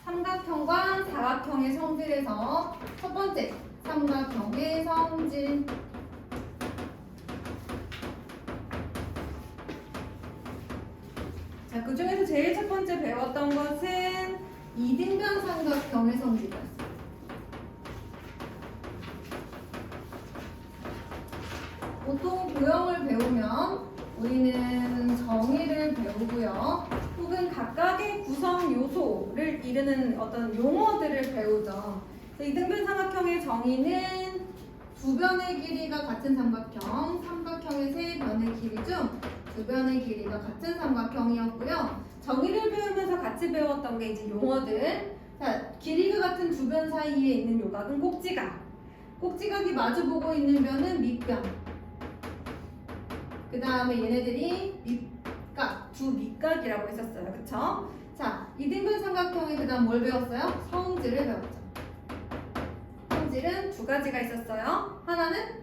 삼각형과 사각형의 성질에서 첫 번째, 삼각형의 성질. 자, 그 중에서 제일 첫 번째 배웠던 것은 이등변 삼각형의 성질이었어요. 보통 도형을 배우면 우리는 정의를 배우고요. 혹은 각각의 구성 요소를 이르는 어떤 용어들을 배우죠. 이등변 삼각형의 정의는 두 변의 길이가 같은 삼각형, 삼각형의 세 변의 길이 중 두 변의 길이가 같은 삼각형이었고요. 정의를 배우면서 같이 배웠던 게 이제 용어들. 자, 길이가 같은 두 변 사이에 있는 요각은 꼭지각. 꼭지각이 마주보고 있는 변은 밑변. 그 다음에 얘네들이 밑각, 두 밑각이라고 했었어요. 그쵸? 자, 이등변 삼각형에 그 다음 뭘 배웠어요? 성질을 배웠죠. 성질은 두 가지가 있었어요. 하나는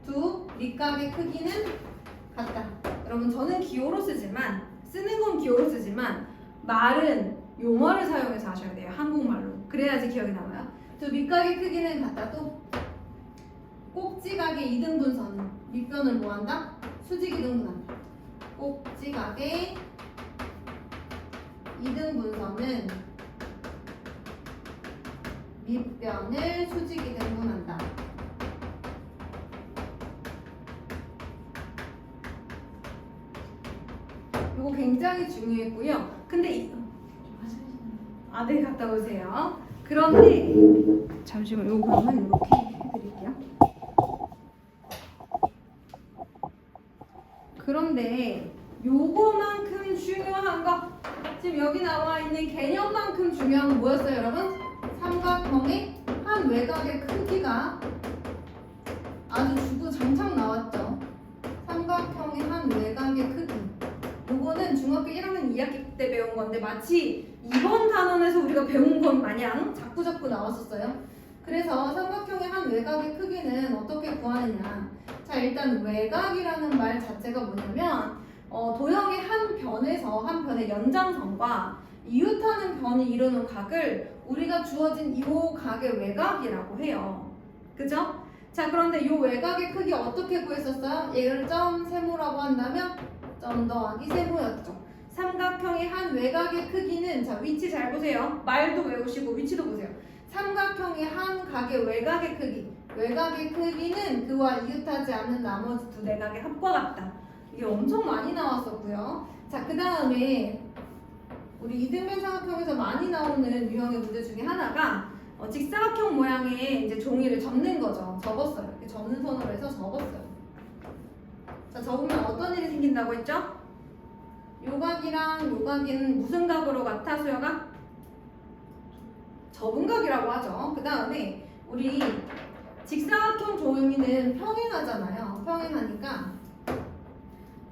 두 밑각의 크기는 같다. 여러분 저는 기호로 쓰지만 쓰는 건 기호로 쓰지만 말은 용어를 사용해서 하셔야 돼요. 한국말로. 그래야지 기억이 남아요. 두 밑각의 크기는 같다. 또 꼭지각의 이등분선은 밑변을 뭐한다? 수직이등분한다. 꼭지각의 이등분선은 밑변을 수직이등분한다. 이거 굉장히 중요했고요. 근데 네, 갔다 오세요. 그런데 잠시만, 이거 그러면 이렇게 해드릴게요. 그런데 요거만큼 중요한 거, 지금 여기 나와 있는 개념만큼 중요한 건 뭐였어요, 여러분? 삼각형의 한 외곽의 크기가 아주 주구장창 나왔죠. 삼각형의 한 외곽의 크기. 요거는 중학교 1학년 2학기 때 배운 건데 마치 이번 단원에서 우리가 배운 것 마냥 자꾸자꾸 나왔었어요. 그래서 삼각형의 한 외곽의 크기는 어떻게 구하느냐. 자, 일단 외곽이라는 말 자체가 뭐냐면 도형의 한 변에서 한 변의 연장선과 이웃하는 변이 이루는 각을 우리가 주어진 이 각의 외곽이라고 해요. 그죠? 자, 그런데 이 외곽의 크기 어떻게 구했었어요? 얘를 점 세모라고 한다면 점 더하기 세모였죠. 삼각형의 한 외곽의 크기는, 자, 위치 잘 보세요. 말도 외우시고 위치도 보세요. 삼각형의 한 각의 외곽의 크기, 외곽의 크기는 그와 이웃하지 않는 나머지 두 내각의 합과 같다. 이게 엄청 많이 나왔었고요. 자, 그 다음에 우리 이등변 삼각형에서 많이 나오는 유형의 문제 중에 하나가 직사각형 모양의 이제 종이를 접는 거죠. 접었어요. 이렇게 접는 손으로 해서 접었어요. 자, 접으면 어떤 일이 생긴다고 했죠? 요각이랑 요각이는 무슨 각으로 같아, 수여가? 접은 각이라고 하죠. 그 다음에 우리 직사각형 종이는 평행하잖아요. 평행하니까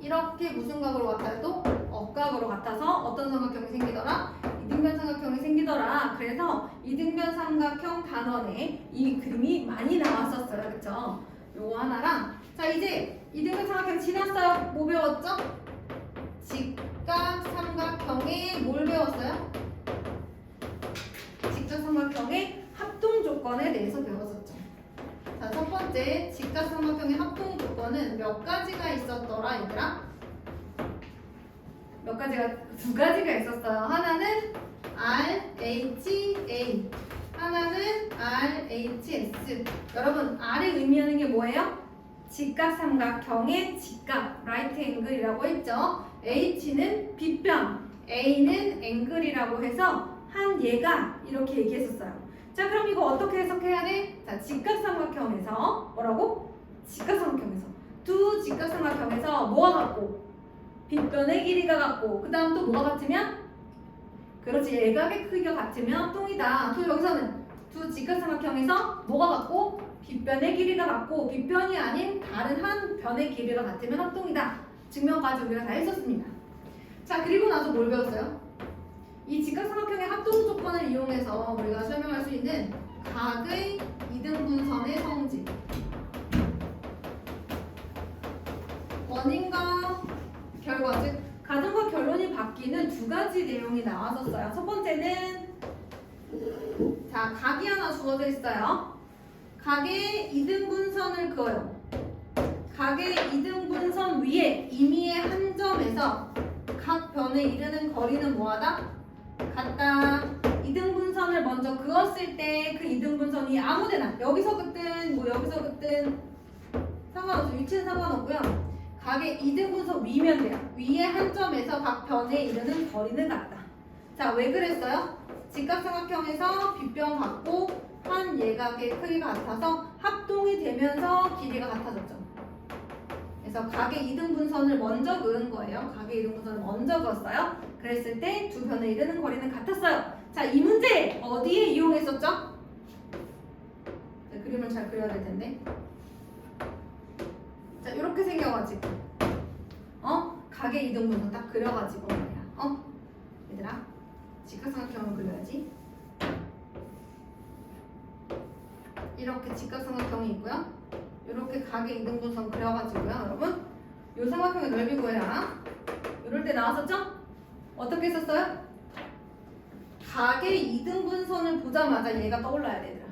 이렇게 무슨 각으로 같아요? 또 억각으로 같아서 어떤 삼각형이 생기더라? 이등변 삼각형이 생기더라. 그래서 이등변 삼각형 단원에 이 그림이 많이 나왔었어요. 그쵸? 요거 하나랑, 자, 이제 이등변 삼각형 지났어요. 뭐 배웠죠? 직각 삼각형에 뭘 배웠어요? 직각 삼각형의 합동 조건에 대해서 배웠었죠. 자, 첫 번째 직각 삼각형의 합동 조건은 몇 가지가 있었더라, 얘들아? 몇 가지가, 두 가지가 있었어요. 하나는 RHA, 하나는 RHS. 여러분, R이 의미하는 게 뭐예요? 직각삼각형의 직각, 라이트 앵글이라고 했죠. H는 빗변, A는 앵글이라고 해서 한 얘가 이렇게 얘기했었어요. 자, 그럼 이거 어떻게 해석해야 돼? 자, 직각삼각형에서 뭐라고? 직각삼각형에서 두 직각삼각형에서 뭐가 같고? 빗변의 길이가 같고, 그 다음 또 뭐가 같으면? 그렇지, 외곽의 크기가 같으면 합동이다. 또 여기서는 두 직각삼각형에서 뭐가 같고? 빗변의 길이가 같고, 빗변이 아닌 다른 한 변의 길이가 같으면 합동이다. 증명까지 우리가 다 했었습니다. 자, 그리고 나서 뭘 배웠어요? 이 직각삼각형의 합동 조건을 이용해서 우리가 설명할 수 있는 각의 이등분선의 성질. 원인과 결과, 즉 가정과 결론이 바뀌는 두 가지 내용이 나왔었어요. 첫 번째는 자, 각이 하나 주어져 있어요. 각의 이등분선을 그어요. 각의 이등분선 위에 임의의 한 점에서 각 변에 이르는 거리는 뭐하다? 같다. 이등분선을 먼저 그었을 때 그 이등분선이 아무데나 여기서 긋든 뭐 여기서 긋든 상관없어요. 위치는 상관없고요. 각의 이등분선 위면 돼요. 위에 한 점에서 각 변에 이르는 거리는 같다. 자, 왜 그랬어요? 직각삼각형에서 빗변 같고 한 예각의 크기가 같아서 합동이 되면서 길이가 같아졌죠. 그래서 각의 이등분선을 먼저 그은 거예요. 각의 이등분선을 먼저 그었어요. 그랬을 때 두 변에 이르는 거리는 같았어요. 자, 이 문제 어디에 이용했었죠? 네, 그림을 잘 그려야 될 텐데. 자, 이렇게 생겨가지고 각의 이등분선 딱 그려가지고 말이야. 얘들아, 직각삼각형을 그려야지. 이렇게 직각삼각형이 있고요. 이렇게 각의 이등분선 그려가지고요. 여러분, 이 삼각형의 넓이 구해라. 이럴 때 나왔었죠? 어떻게 했었어요? 각의 이등분선을 보자마자 얘가 떠올라야 되더라.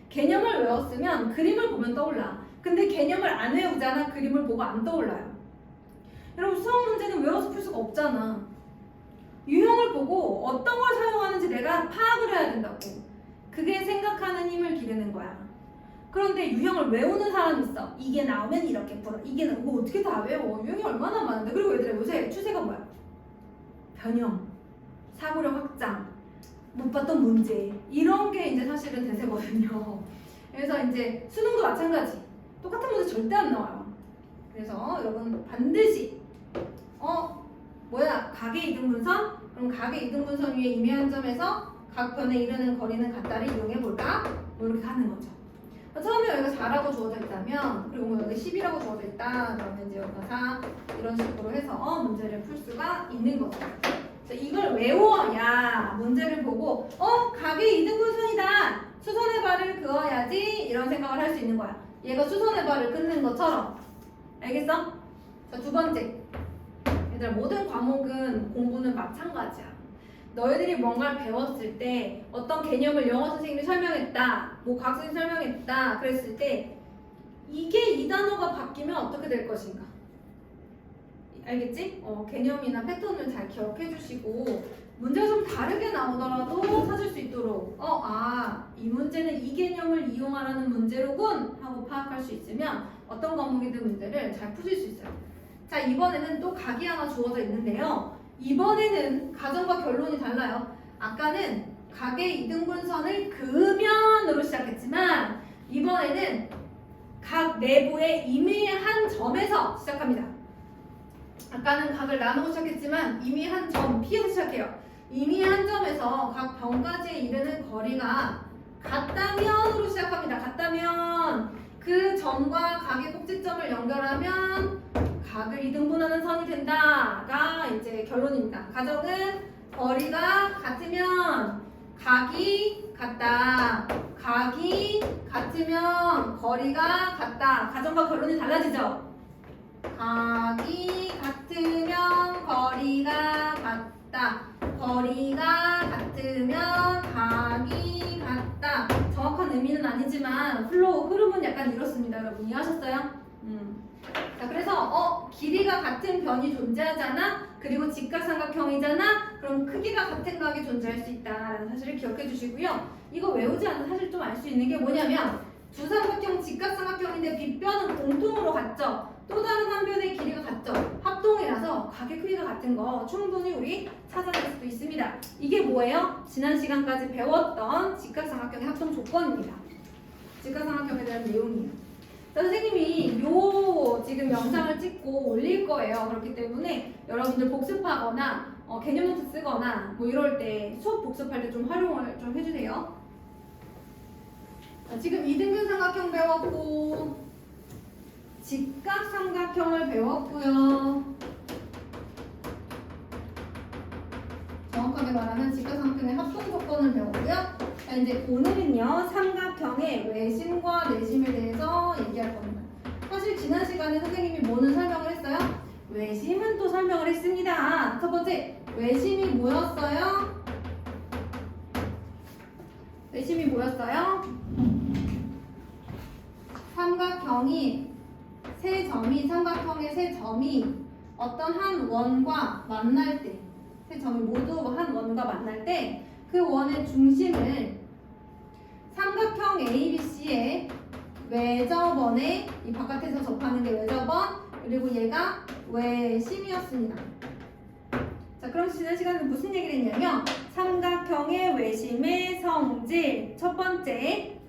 개념을 외웠으면 그림을 보면 떠올라. 근데 개념을 안 외우잖아. 그림을 보고 안 떠올라요. 여러분, 수학 문제는 외워서 풀 수가 없잖아. 유형을 보고 어떤 걸 사용하는지 내가 파악을 해야 된다고. 그게 생각하는 힘을 기르는 거야. 그런데 유형을 외우는 사람이 있어. 이게 나오면 이렇게 풀어. 이게 뭐 어떻게 다 외워. 유형이 얼마나 많은데. 그리고 얘들아, 요새 추세가 뭐야? 변형, 사고력 확장, 못 봤던 문제, 이런 게 이제 사실은 대세거든요. 그래서 이제 수능도 마찬가지. 똑같은 문제 절대 안 나와요. 그래서 여러분 반드시 각의 이등분선? 그럼 각의 이등분선 위에 임의한 점에서 각 변에 이르는 거리는 같다를 이용해 볼까? 뭐 이렇게 하는 거죠. 처음에 여기가 4라고 주어져 있다면, 그리고 뭐 여기 10이라고 주어져 있다, 그러면 이제 여기가 4 이런 식으로 해서 문제를 풀 수가 있는 거죠. 이걸 외워야 문제를 보고 각의 이등분선이다. 수선의 발을 그어야지 이런 생각을 할 수 있는 거야. 얘가 수선의 발을 끊는 것처럼. 알겠어? 자, 두 번째. 얘들아, 모든 과목은 공부는 마찬가지야. 너희들이 뭔가를 배웠을 때 어떤 개념을 영어 선생님이 설명했다, 뭐 과학 선생님이 설명했다 그랬을 때 이게 이 단어가 바뀌면 어떻게 될 것인가? 알겠지? 개념이나 패턴을 잘 기억해 주시고 문제가 좀 다르게 나오더라도 찾을 수 있도록 이 문제는 이 개념을 이용하라는 문제로군 하고 파악할 수 있으면 어떤 과목이든 문제를 잘 푸실 수 있어요. 자, 이번에는 또 각이 하나 주어져 있는데요. 이번에는 가정과 결론이 달라요. 아까는 각의 이등분선을 그으면으로 시작했지만 이번에는 각 내부의 임의의 한 점에서 시작합니다. 아까는 각을 나누고 시작했지만 임의 한 점, P에서 시작해요. 임의 한 점에서 각 변까지에 이르는 거리가 같다면으로 시작합니다. 같다면 그 점과 각의 꼭지점을 연결하면 각을 이등분하는 선이 된다가 이제 결론입니다. 가정은 거리가 같으면 각이 같다. 각이 같으면 거리가 같다. 가정과 결론이 달라지죠? 각이 같으면 거리가 같다. 거리가 같으면 각이 같다. 정확한 의미는 아니지만 플로우, 흐름은 약간 이렇습니다. 여러분 이해하셨어요? 자, 그래서 길이가 같은 변이 존재하잖아. 그리고 직각삼각형이잖아. 그럼 크기가 같은 각이 존재할 수 있다라는 사실을 기억해 주시고요. 이거 외우지 않아도 사실 좀 알 수 있는 게 뭐냐면 주삼각형, 직각삼각형인데 빗변은 공통으로 같죠. 또 다른 한 변의 길이가 같죠. 합동이라서 각의 크기가 같은 거 충분히 우리 찾아낼 수도 있습니다. 이게 뭐예요? 지난 시간까지 배웠던 직각삼각형의 합동 조건입니다. 직각삼각형에 대한 내용이에요. 자, 선생님이 요 지금 영상을 찍고 올릴 거예요. 그렇기 때문에 여러분들 복습하거나 개념 노트 쓰거나 뭐 이럴 때 수업 복습할 때 좀 활용을 좀 해주세요. 자, 지금 이등분 삼각형 배웠고 직각삼각형을 배웠고요. 정확하게 말하면 직각삼각형의 합동 조건을 배웠고요. 자, 이제 오늘은요 삼각형의 외심과 내심에 대해서 얘기할 겁니다. 사실 지난 시간에 선생님이 뭐는 설명을 했어요? 외심은 또 설명을 했습니다. 첫 번째, 외심이 뭐였어요? 외심이 뭐였어요? 삼각형의 세 점이 어떤 한 원과 만날 때, 세 점이 모두 한 원과 만날 때 그 원의 중심을 삼각형 ABC의 외접원에, 이 바깥에서 접하는 게 외접원, 그리고 얘가 외심이었습니다. 자, 그럼 지난 시간에 무슨 얘기를 했냐면 삼각형의 외심의 성질. 첫 번째,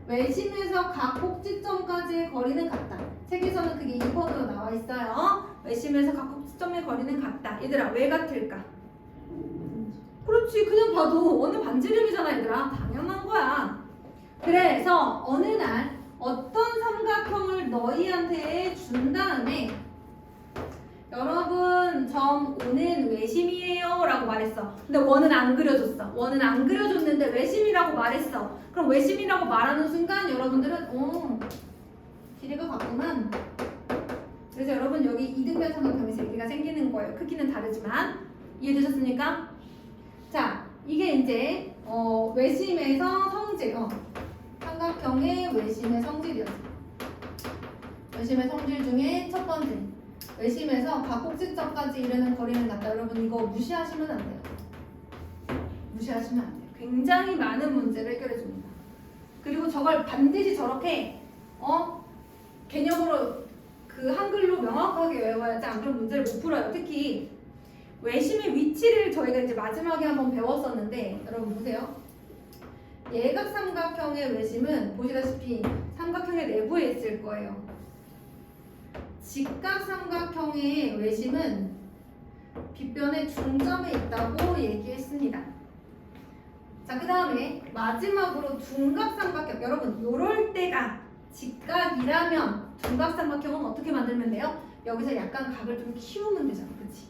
외심에서 각 꼭지점까지의 거리는 같다. 책에서는 그게 2번으로 나와 있어요. 외심에서 각 꼭지점의 거리는 같다. 얘들아, 왜 같을까? 그렇지, 그냥 봐도 원은 반지름이잖아 얘들아. 당연한 거야. 그래서 어느 날 어떤 삼각형을 너희한테 준 다음에 여러분 점 5는 외심이에요 라고 말했어. 근데 원은 안 그려줬어. 원은 안 그려줬는데 외심이라고 말했어. 그럼 외심이라고 말하는 순간 여러분들은 길이가 같구만. 그래서 여러분 여기 이등변 삼각형이 3개가 생기는 거예요. 크기는 다르지만. 이해되셨습니까? 자, 이게 이제 외심에서 성질, 삼각형의 외심의 성질이었어. 외심의 성질 중에 첫 번째, 외심에서 각 꼭지점까지 이르는 거리는 같다. 여러분 이거 무시하시면 안 돼요. 무시하시면 안 돼요. 굉장히 많은 문제를 해결해 줍니다. 그리고 저걸 반드시 저렇게 개념으로 그 한글로 명확하게 외워야지 안 그런 문제를 못 풀어요. 특히 외심의 위치를 저희가 이제 마지막에 한번 배웠었는데 여러분 보세요. 예각삼각형의 외심은 보시다시피 삼각형의 내부에 있을 거예요. 직각삼각형의 외심은 빗변의 중점에 있다고 얘기했습니다. 자, 그 다음에 마지막으로 둔각삼각형. 여러분 요럴 때가 직각이라면 둔각삼각형은 어떻게 만들면 돼요? 여기서 약간 각을 좀 키우면 되잖아. 그치?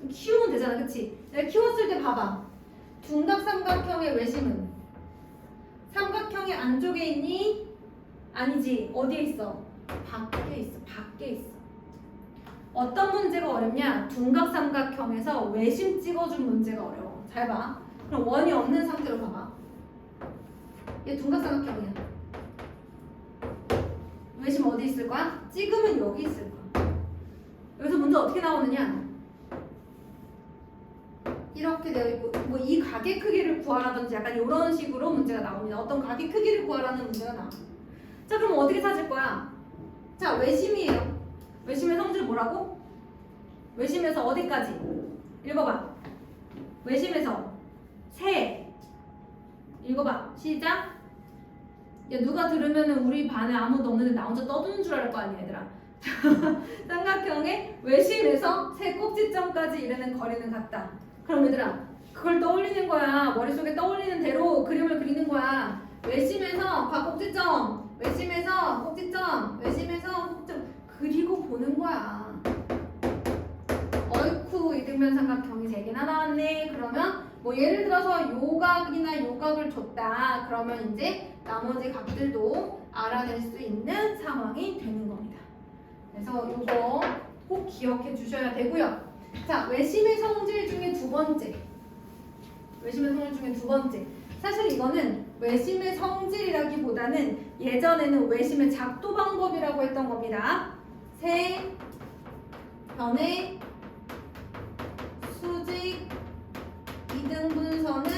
키우면 되잖아. 그치? 내가 키웠을 때 봐봐. 둔각삼각형의 외심은 삼각형의 안쪽에 있니? 아니지. 어디에 있어? 밖에 있어. 밖에 있어. 어떤 문제가 어렵냐? 둔각삼각형에서 외심 찍어준 문제가 어려워. 잘 봐. 그럼 원이 없는 상태로 봐봐. 얘 둔각삼각형이야. 외심 어디 있을 거야? 찍으면 여기 있을 거야. 여기서 문제 어떻게 나오느냐? 이렇게 되어 있고, 뭐 이 각의 크기를 구하라든지 약간 이런 식으로 문제가 나옵니다. 어떤 각의 크기를 구하라는 문제가 나와. 자, 그럼 어떻게 찾을 거야? 자, 외심이에요. 외심의 성질 뭐라고? 외심에서 어디까지? 읽어봐. 외심에서 세. 읽어봐. 시작. 야, 누가 들으면은 우리 반에 아무도 없는데 나 혼자 떠드는 줄 알 거 아니야, 얘들아. 삼각형의 외심에서 세 꼭지점까지 이르는 거리는 같다. 그럼 얘들아, 그걸 떠올리는 거야. 머릿속에 떠올리는 대로 그림을 그리는 거야. 외심에서 각 꼭지점, 외심에서 꼭지점, 외심에서 꼭지점 그리고 보는 거야. 어이쿠, 이등변 삼각형이 3개나 나왔네. 그러면 뭐 예를 들어서 요각이나 요각을 줬다. 그러면 이제 나머지 각들도 알아낼 수 있는 상황이 되는 겁니다. 그래서 요거 꼭 기억해 주셔야 되고요. 자, 외심의 성질 중에 두 번째. 외심의 성질 중에 두 번째. 사실 이거는 외심의 성질이라기보다는 예전에는 외심의 작도 방법이라고 했던 겁니다. 세 변의 수직 이등분선은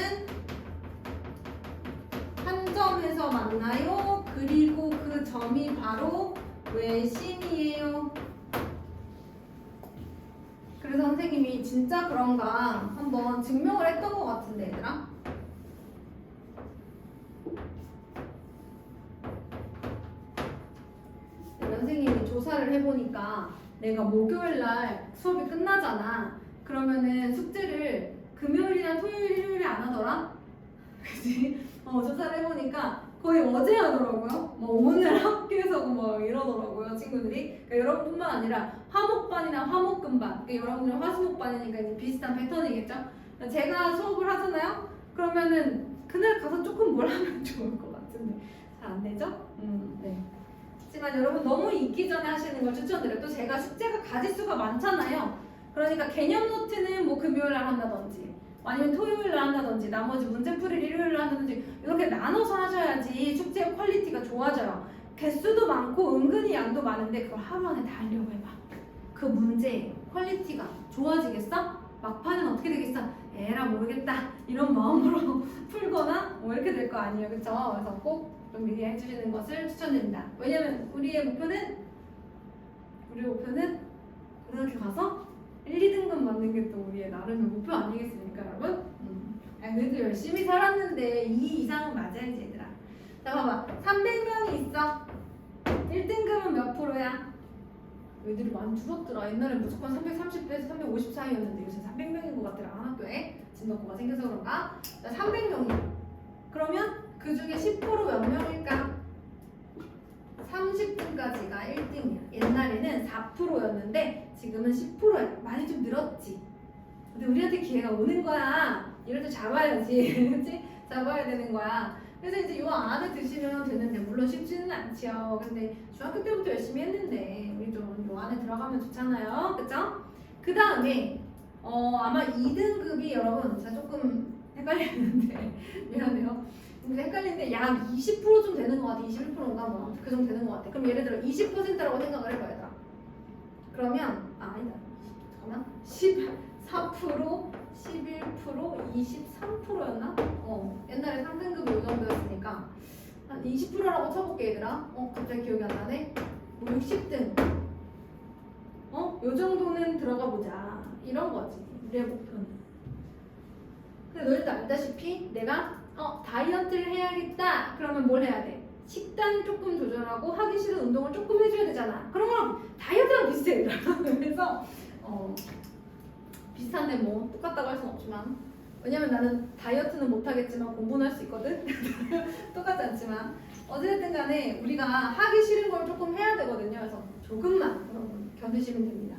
한 점에서 만나요. 그리고 그 점이 바로 외심이에요. 그래서 선생님이 진짜 그런가 한번 증명을 했던 것 같은데, 얘들아. 선생님이 조사를 해보니까 내가 목요일날 수업이 끝나잖아. 그러면은 숙제를 금요일이나 토요일, 일요일에 안 하더라? 그치? 조사를 해보니까 거의 어제 하더라고요. 뭐 오늘 학교에서 뭐 이러더라고요, 친구들이. 그러니까 여러분뿐만 아니라 화목반이나 화목금반, 그러니까 여러분들은 화수목반이니까 이제 비슷한 패턴이겠죠? 제가 수업을 하잖아요? 그러면은 그날 가서 조금 뭘 하면 좋을 것 같은데 잘 안 되죠? 네. 하지만 여러분 너무 있기 전에 하시는 걸 추천드려요. 또 제가 숙제가 가지수가 많잖아요. 그러니까 개념 노트는 뭐 금요일 날 한다든지 아니면 토요일 날 한다든지 나머지 문제풀이를 일요일 날 한다든지 이렇게 나눠서 하셔야지 숙제 퀄리티가 좋아져요. 개수도 많고 은근히 양도 많은데 그걸 하루 안에 다 하려고 해봐. 그 문제 퀄리티가 좋아지겠어? 막판은 어떻게 되겠어? 에라 모르겠다 이런 마음으로 풀거나 뭐 이렇게 될 거 아니에요, 그쵸? 그래서 꼭 좀 미리 해주시는 것을 추천드립니다. 왜냐면 우리의 목표는 고등학교 가서 1, 2등급 맞는 게 또 우리의 나름의 목표 아니겠습니까, 여러분? 그래도 열심히 살았는데 2 이상은 맞아야지, 얘들아. 자, 봐봐. 300명이 있어. 1등급은 몇 프로야? 애들이 많이 줄었더라. 옛날에 무조건 330배에서 350 사이였는데 요새 300명인 것 같더라. 학교에 진덕고가 생겨서 그런가? 자, 300명이야. 그러면 그 중에 10% 몇 명일까? 30등까지가 1등이야. 옛날에는 4%였는데 지금은 10%야. 많이 좀 늘었지. 근데 우리한테 기회가 오는 거야. 이럴 때 잡아야지. 그치? 잡아야 되는 거야. 그래서 이제 요 안에 드시면 되는데 물론 쉽지는 않지요. 근데 중학교 때부터 열심히 했는데 우리 좀 요 안에 들어가면 좋잖아요. 그쵸? 그 다음에 아마 2등급이 여러분 제가 조금 헷갈리는데 미안해요. 근데 헷갈리는데 약 20% 좀 되는 것 같아. 21%인가 뭐 그 정도 되는 것 같아. 그럼 예를 들어 20%라고 생각을 해봐야 돼. 그러면 아니다. 잠깐만. 14%, 11%, 23%였나? 옛날에 3등급이 요 정도였으니까 한 20%라고 쳐볼게 얘들아. 갑자기 기억이 안 나네. 뭐 60등. 요 정도는 들어가 보자. 이런 거지. 우리의 목표는. 근데 너희도 알다시피 내가 다이어트를 해야겠다. 그러면 뭘 해야 돼? 식단 조금 조절하고 하기 싫은 운동을 조금 해줘야 되잖아. 그러면 다이어트랑 비슷해. 그래서 비슷한데 뭐 똑같다고 할 순 없지만 왜냐면 나는 다이어트는 못하겠지만 공부는 할 수 있거든. 똑같지 않지만 어쨌든 간에 우리가 하기 싫은 걸 조금 해야 되거든요. 그래서 조금만 여러분 견디시면 됩니다.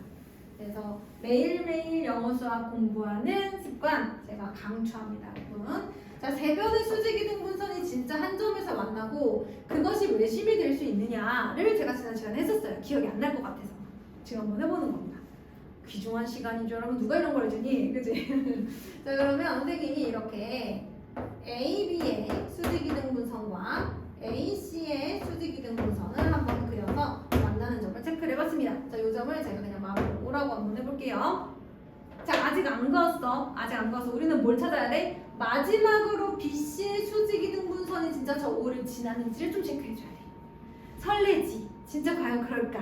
그래서 매일매일 영어 수학 공부하는 습관 제가 강추합니다. 여러분. 자, 세변의 수직이등 분선이 진짜 한 점에서 만나고 그것이 왜 10이 될 수 있느냐를 제가 지난 시간에 했었어요. 기억이 안 날 것 같아서 지금 한번 해보는 겁니다. 귀중한 시간이죠. 여러분 누가 이런 걸 해주니? 그치? 자, 그러면 선생님이 이렇게 AB의 수직이등 분선과 AC의 수직이등 분선을 한번 그려서 만나는 점을 체크를 해봤습니다. 자, 이 점을 제가 그냥 마음으로 오라고 한번 해볼게요. 자, 아직 안 그었어. 아직 안 그었어. 우리는 뭘 찾아야 돼? 마지막으로 BC의 수직이등 분선이 진짜 저 O를 지나는지를 좀 체크해줘야 돼. 설레지. 진짜 과연 그럴까?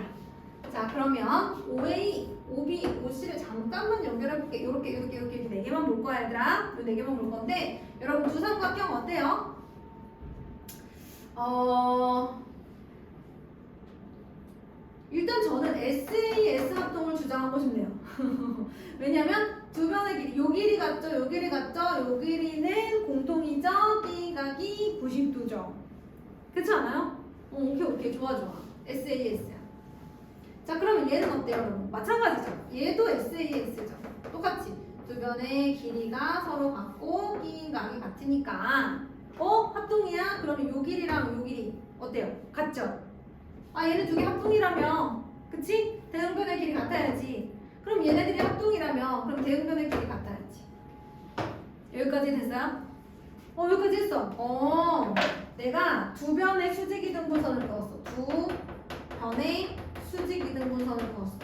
자, 그러면 OA, OB, OC를 잠깐만 연결해볼게. 요렇게 4개만 볼 거야, 얘들아. 요 4개만 볼 건데, 여러분 두 삼각형 어때요? 일단 저는 SAS 합동을 주장하고 싶네요. 왜냐면 두 변의 길이, 요 길이 같죠? 요 길이 같죠? 요 길이는 공통이죠? B각이 90도죠. 그렇지 않아요? 오케이. 좋아. SAS야. 자, 그러면 얘는 어때요, 여러분? 마찬가지죠. 얘도 SAS죠. 똑같이. 두 변의 길이가 서로 같고 B각이 같으니까 합동이야? 그러면 요 길이랑 요 길이 어때요? 같죠? 얘네 두 개 합동이라며, 그치? 대응변의 길이 같아야지. 그럼 얘네들이 합동이라며, 그럼 대응변의 길이 같아야지. 여기까지 됐어요? 여기까지 했어. 내가 두 변의 수직이등분선을 그었어. 두 변의 수직이등분선을 그었어.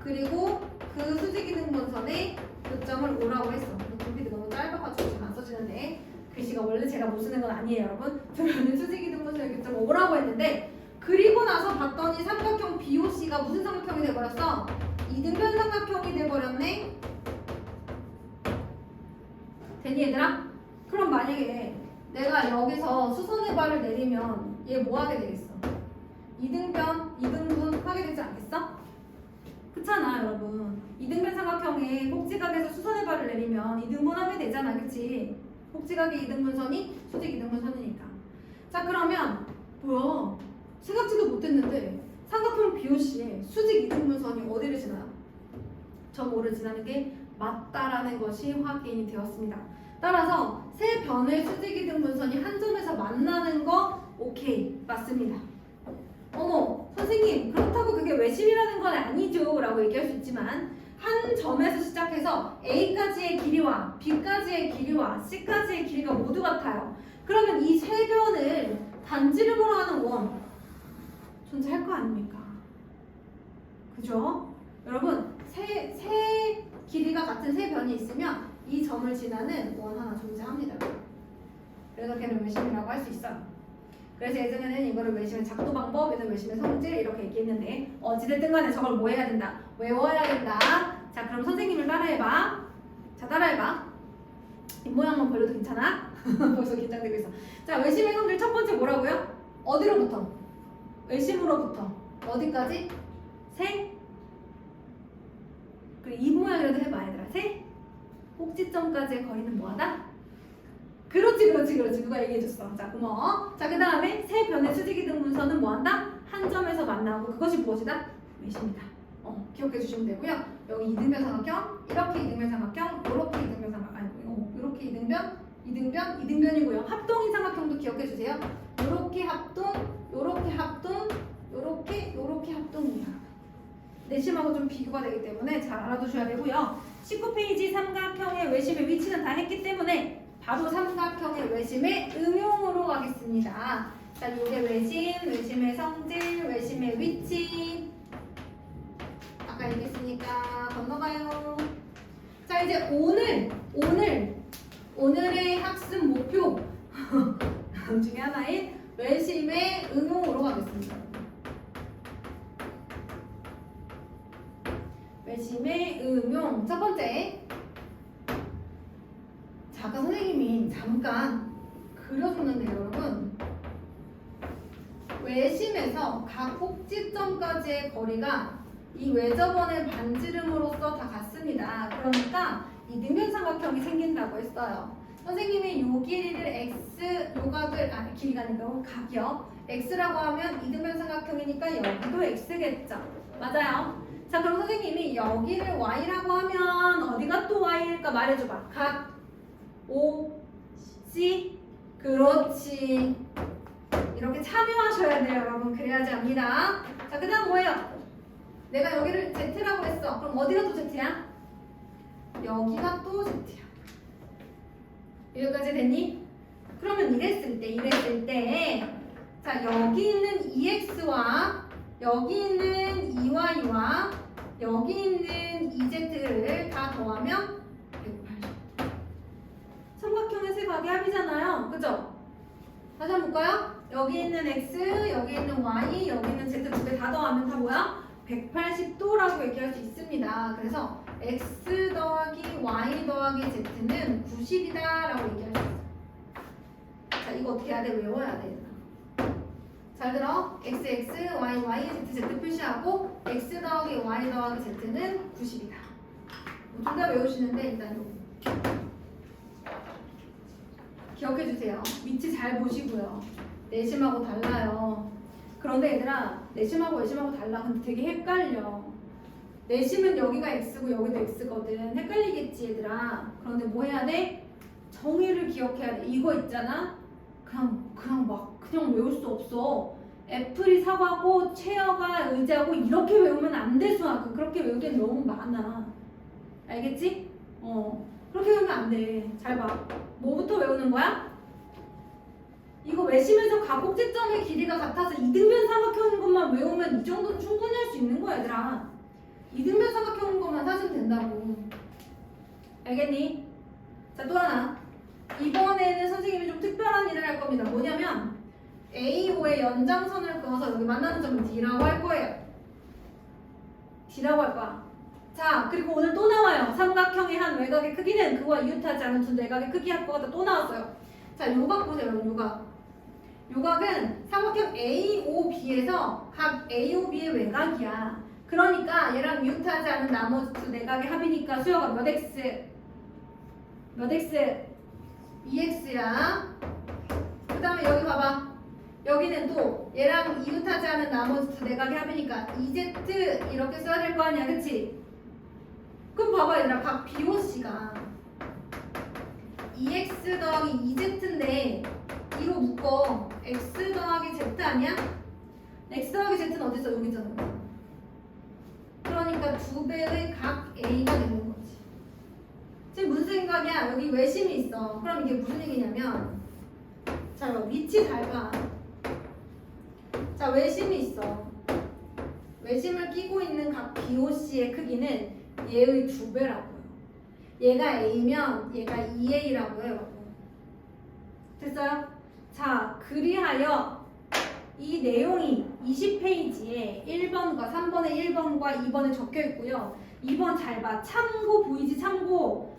그리고 그 수직이등분선에 교점을 5라고 했어. 눈빛이 너무 짧아가지고 잘 안 써지는데 글씨가 원래 제가 못 쓰는 건 아니에요, 여러분. 두 변의 수직이등분선에 교점 5라고 했는데 그리고 나서 봤더니 삼각형 BOC가 무슨 삼각형이 돼버렸어? 이등변 삼각형이 돼버렸네? 되니 얘들아? 그럼 만약에 내가 여기서 수선의 발을 내리면 얘 뭐 하게 되겠어? 이등변, 이등분 하게 되지 않겠어? 그렇잖아, 여러분. 이등변 삼각형에 꼭지각에서 수선의 발을 내리면 이등분 하게 되잖아, 그치? 꼭지각의 이등분선이 수직 이등분선이니까. 자, 그러면 뭐야? 생각지도 못했는데 삼각형 BOC에 수직 이등분선이 어디를 지나요? 점 5를 지나는 게 맞다라는 것이 확인이 되었습니다. 따라서 세 변의 수직 이등분선이 한 점에서 만나는 거 오케이, 맞습니다. 어머 선생님 그렇다고 그게 외심이라는 건 아니죠 라고 얘기할 수 있지만 한 점에서 시작해서 A까지의 길이와 B까지의 길이와 C까지의 길이가 모두 같아요. 그러면 이 세 변을 단지름으로 하는 원 존재할 거 아닙니까? 그죠? 여러분 세 길이가 같은 세 변이 있으면 이 점을 지나는 원 하나 존재합니다. 그래서 걔를 외심이라고 할 수 있어요. 그래서 예전에는 이거를 외심의 작도 방법, 얘는 외심의 성질 이렇게 얘기했는데 어찌됐든 간에 저걸 뭐 해야 된다? 외워야 된다. 자 그럼 선생님을 따라해봐. 자 따라해봐. 이 모양만 보여도 괜찮아? 벌써 긴장되고 있어. 자 외심의 성질 첫 번째 뭐라고요? 어디로부터? 외심으로부터 어디까지? 세? 그리고 이 모양이라도 해봐 얘들아. 세? 꼭지점까지의 거리는 뭐하다? 그렇지 누가 얘기해줬어. 자 고마워. 자 그 다음에 세 변의 수직이 등 문서는 뭐한다? 한 점에서 만나고 그것이 무엇이다? 외심이다. 기억해 주시면 되고요. 여기 이등변 삼각형, 이렇게 이등변 삼각형, 요렇게 이등변 삼각형, 아니 요렇게 이등변이고요. 합동인 삼각형도 기억해 주세요. 요렇게 합동, 요렇게 합동, 요렇게 합동이야. 내심하고 좀 비교가 되기 때문에 잘 알아두셔야 되고요. 19페이지 삼각형의 외심의 위치는 다 했기 때문에 바로 삼각형의 외심의 응용으로 가겠습니다. 자, 요게 외심, 외심의 성질, 외심의 위치. 아까 얘기했으니까 건너가요. 자, 이제 오늘의 학습 목표 중에 하나인 외심의 응용으로 가겠습니다. 외심의 응용. 첫 번째. 아까 선생님이 잠깐 그려줬는데요, 여러분. 외심에서 각 꼭지점까지의 거리가 이 외접원의 반지름으로서 다 같습니다. 그러니까 이 등변삼각형이 생긴다고 했어요. 선생님이 요 길이를 x, 요각을 길이가 아니라 각이요. x라고 하면 이등변삼각형이니까 여기도 x겠죠. 맞아요. 자, 그럼 선생님이 여기를 y라고 하면 어디가 또 y일까 말해줘봐. 각 O, C, 그렇지. 이렇게 참여하셔야 돼요, 여러분. 그래야지 합니다. 자, 그 다음 뭐예요? 내가 여기를 Z라고 했어. 그럼 어디가 또 Z야? 여기가 또 Z야. 여기까지 됐니? 그러면 이랬을 때 자, 여기 있는 EX와 여기 있는 EY와 여기 있는 EZ를 다 더하면 삼각형의 세 각의 합이잖아요. 그죠? 다시 한번 볼까요? 여기 있는 X, 여기 있는 Y, 여기 있는 Z 두 개 다 더하면 다 뭐야? 180도라고 얘기할 수 있습니다. 그래서 X 더하기 Y 더하기 Z는 90이다 라고 얘기할 수 있어요. 자, 이거 어떻게 해야 돼? 외워야 돼. 잘 들어. X, X, Y, Y, Z, Z 표시하고 X 더하기 Y 더하기 Z는 90이다. 둘 다 외우시는데 일단 이거 기억해주세요. 위치 잘 보시고요. 내심하고 달라요. 그런데 얘들아, 내심하고 외심하고 달라. 근데 되게 헷갈려. 내심은 여기가 X고 여기도 X거든. 헷갈리겠지 얘들아. 그런데 뭐 해야 돼? 정의를 기억해야 돼. 이거 있잖아. 그냥 외울 수 없어. 애플이 사과고 체어가 의자고 이렇게 외우면 안 돼. 수학은 그렇게 외우기엔 너무 많아. 알겠지? 그렇게 외우면 안 돼. 잘 봐. 뭐부터 외우는 거야? 이거 외심에서 각 꼭지점의 길이가 같아서 이등변 삼각형인 것만 외우면 이 정도는 충분히 할 수 있는 거야, 얘들아. 이등변 삼각형인 것만 사시면 된다고. 알겠니? 자, 또 하나. 이번에는 선생님이 좀 특별한 일을 할 겁니다. 뭐냐면 AO의 연장선을 그어서 여기 만나는 점을 D라고 할 거예요. D라고 할 거야. 자, 그리고 오늘 또 나와요. 삼각형의 한 외곽의 크기는 그와 이웃하지 않은 두 내각의 크기 합과가 또 나왔어요. 자, 요각 보세요, 여러분. 요각. 요각은 삼각형 AOB에서 각 AOB의 외곽이야. 그러니까 얘랑 이웃하지 않은 나머지 두 내각의 합이니까 수여가 몇 X? 몇 X? 2X야. 그 다음에 여기 봐봐. 여기는 또 얘랑 이웃하지 않은 나머지 두 내각의 합이니까 2Z 이렇게 써야 될 거 아니야, 그치? 그럼 봐봐 얘들아, 각 BOC가 2X 더하기 2Z인데 2로 묶어. X 더하기 Z 아니야? x 더하기 z는 어디 있어? 여기 있잖아. 그러니까 2배의 각 a가 되는 거지. 지금 무슨 생각이야? 여기 외심이 있어. 그럼 이게 무슨 얘기냐면, 자, 위치 잘 봐. 자, 외심이 있어. 외심을 끼고 있는 각 BOC의 크기는 얘의 2배라고요. 얘가 A면 얘가 2A라고 해요. 됐어요? 자, 그리하여 이 내용이 20페이지에 1번과 3번에 1번과 2번에 적혀 있고요. 2번 잘 봐. 참고 보이지? 참고.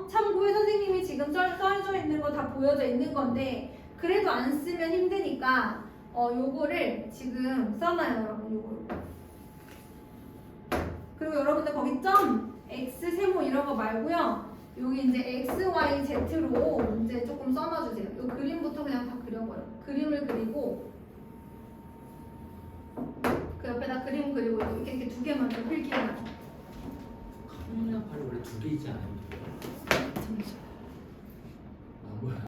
참고에 선생님이 지금 써져 있는 거 다 보여져 있는 건데 그래도 안 쓰면 힘드니까 요거를 지금 써놔요, 여러분. 요거. 그리고 여러분들 거기 점, x, 세모 이런 거 말고요. 여기 이제 x, y, z로 이제 조금 써놔주세요. 이 그림부터 그냥 다 그려버려. 그림을 그리고 그 옆에다 그림 그리고 이렇게 2개만 좀 필기해놔. 카메라 팔이 원래 2개 있지 않아요? 잠시만.